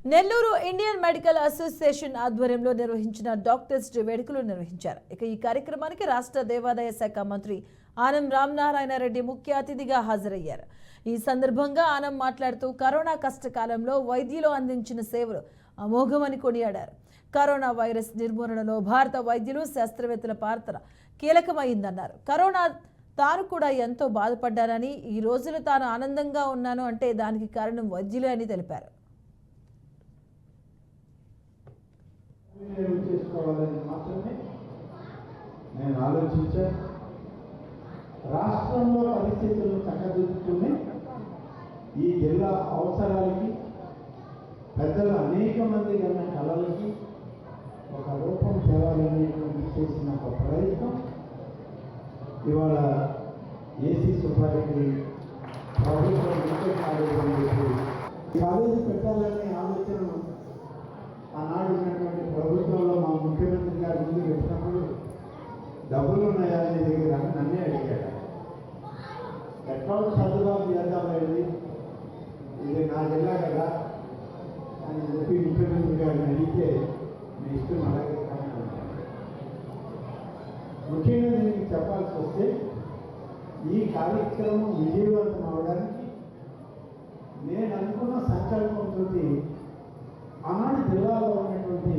Nellore Indian medical association ఆధ్వర్యంలో నిర్వహించిన doctors day వేడుకలు నిర్వహించారు. ఇక ఈ కార్యక్రమానికి రాష్ట్ర దేవాదాయ శాఖ మంత్రి ఆనం రామనారాయణ రెడ్డి ముఖ్య అతిథిగా హాజరయ్యారు. ఈ సందర్భంగా ఆనం మాట్లాడుతూ కరోనా కష్టకాలంలో వైద్యులు అందించిన సేవలు అమోఘమని కొనియాడారు. కరోనా వైరస్ నిర్మూలనలో భారత వైద్యులు శాస్త్రవేత్తల పాత్ర కీలకమైందన్నారు. కరోనా తాను కూడా ఎంతో బాధపడ్డానని, ఈ రోజులు తాను ఆనందంగా ఉన్నాను అంటే దానికి కారణం వైద్యులే అని తెలిపారు. చేసుకోవాలని మాత్రమే నేను ఆలోచించాను. రాష్ట్రంలో పరిస్థితులను చక్కదిద్దుకుని ఈ జిల్లా అవసరాలకి పెద్దలు అనేక మంది కన్నా కళలకి ఒక రూపం తేవాలనేటువంటి చేసిన ఒక ప్రయత్నం ఇవాళ ఏసీ సుబ్బారెడ్డి ప్రభుత్వం కాలేజీ పెట్టాలనే ఆలోచన ఆనాడు ఉన్నటువంటి ప్రభుత్వంలో మా ముఖ్యమంత్రి గారి ముందు పెట్టినప్పుడు డబ్బులు ఉన్నాయా అనే దగ్గర నన్నే అడిగాడు. ఎట్లా సర్దుబాటు చేద్దామండి, ఇది నా జిల్లా కదా అని చెప్పి ముఖ్యమంత్రి గారిని అడిగితే మీ ఇష్టం అలాగే కానీ అంటాను. ముఖ్యంగా నేను చెప్పాల్సి వస్తే ఈ కార్యక్రమం విజయవంతం అవడానికి నేను అనుకున్న సంకల్పంతో ఆనాడు జిల్లాలో ఉన్నటువంటి